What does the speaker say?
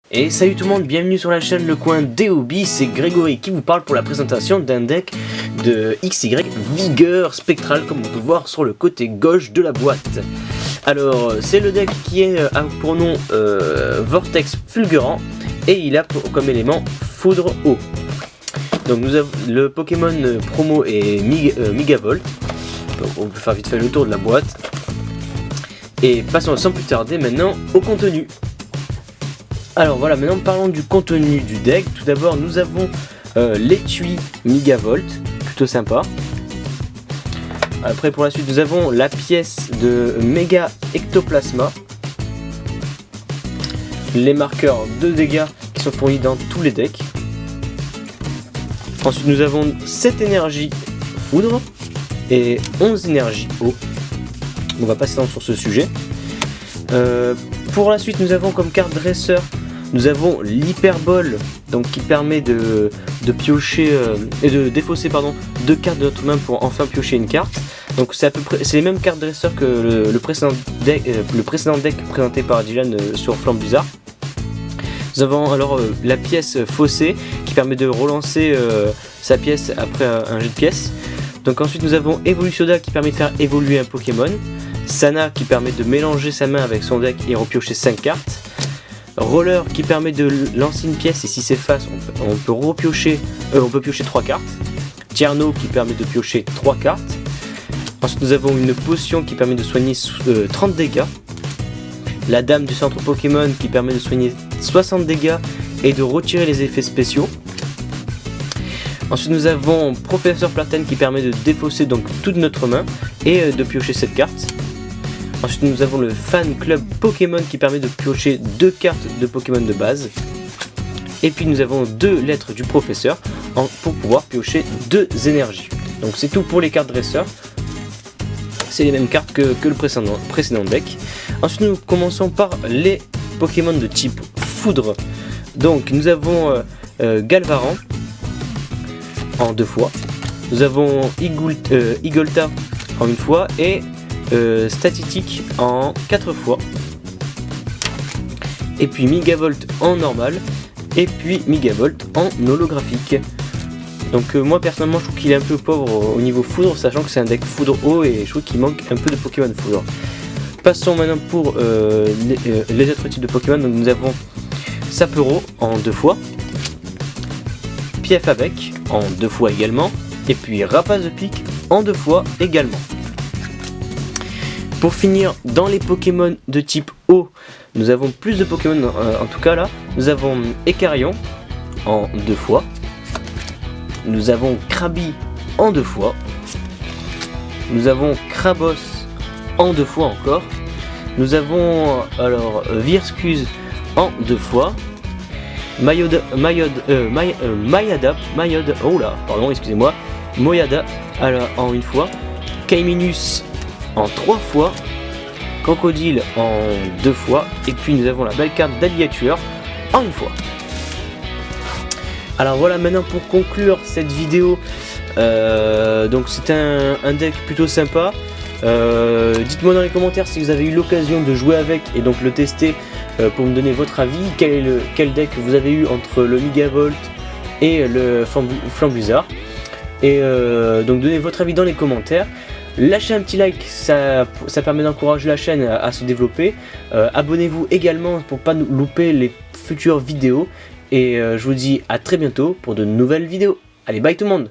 Et salut tout le monde, bienvenue sur la chaîne Le Coin des Hobbies, c'est Grégory qui vous parle pour la présentation d'un deck de XY Vigueur Spectral comme on peut voir sur le côté gauche de la boîte. Alors c'est le deck qui est pour nom Vortex Fulgurant et il a comme élément Foudre Eau. Donc nous avons le Pokémon promo est Megavolt. On peut faire vite fait le tour de la boîte. Et passons sans plus tarder maintenant au contenu. Alors voilà, maintenant parlons du contenu du deck. Tout d'abord nous avons l'étui Megavolt, plutôt sympa. Après pour la suite nous avons la pièce de Méga Ectoplasma. Les marqueurs de dégâts qui sont fournis dans tous les decks. Ensuite nous avons 7 énergies foudre et 11 énergies eau. On va pas s'étendre sur ce sujet. Pour la suite nous avons comme carte dresseur, nous avons l'hyperbole, donc qui permet de piocher et de défausser deux cartes de notre main pour enfin piocher une carte. Donc c'est à peu près les mêmes cartes dresseur que le précédent deck présenté par Dylan sur Flambuza. Nous avons alors la pièce Fossé qui permet de relancer sa pièce après un jet de pièce. Donc ensuite nous avons Evolutionda qui permet de faire évoluer un Pokémon. Sana qui permet de mélanger sa main avec son deck et repiocher 5 cartes. Roller qui permet de lancer une pièce et si c'est face on peut piocher 3 cartes. Tierno qui permet de piocher 3 cartes. Ensuite nous avons une potion qui permet de soigner 30 dégâts. La dame du centre Pokémon qui permet de soigner 60 dégâts et de retirer les effets spéciaux. Ensuite nous avons Professeur Platane qui permet de défausser donc toute notre main et de piocher 7 cartes. Ensuite nous avons le Fan Club Pokémon qui permet de piocher 2 cartes de Pokémon de base. Et puis nous avons 2 lettres du professeur pour pouvoir piocher 2 énergies. Donc c'est tout pour les cartes dresseurs. C'est les mêmes cartes que le précédent deck. Ensuite nous commençons par les Pokémon de type Foudre. Donc nous avons Galvaran en 2 fois. Nous avons Igolta en 1 fois et Statitique en 4 fois. Et puis Megavolt en normal. Et puis Megavolt en holographique. Donc moi personnellement je trouve qu'il est un peu pauvre au niveau foudre, sachant que c'est un deck foudre haut et je trouve qu'il manque un peu de Pokémon foudre. Passons maintenant pour les autres types de Pokémon. Donc nous avons Sapero en 2 fois. Pief avec en 2 fois également. Et puis Rapace de Pique en 2 fois également. Pour finir, dans les Pokémon de type eau, nous avons plus de Pokémon en tout cas là. Nous avons Ekarion en 2 fois. Nous avons Krabi en 2 fois. Nous avons Krabos en 2 fois encore. Nous avons alors Virscuse en 2 fois. Moyada alors, en 1 fois. Kaiminus en 3 fois. Crocodile en 2 fois. Et puis nous avons la belle carte d'Alligator en 1 fois. Alors voilà, maintenant pour conclure cette vidéo, donc c'est un deck plutôt sympa. Dites-moi dans les commentaires si vous avez eu l'occasion de jouer avec et donc le tester pour me donner votre avis. Quel deck vous avez eu entre le Megavolt et le Flambuza. Et donc donnez votre avis dans les commentaires. Lâchez un petit like, ça permet d'encourager la chaîne à se développer. Abonnez-vous également pour pas louper les futures vidéos. Et je vous dis à très bientôt pour de nouvelles vidéos. Allez, bye tout le monde!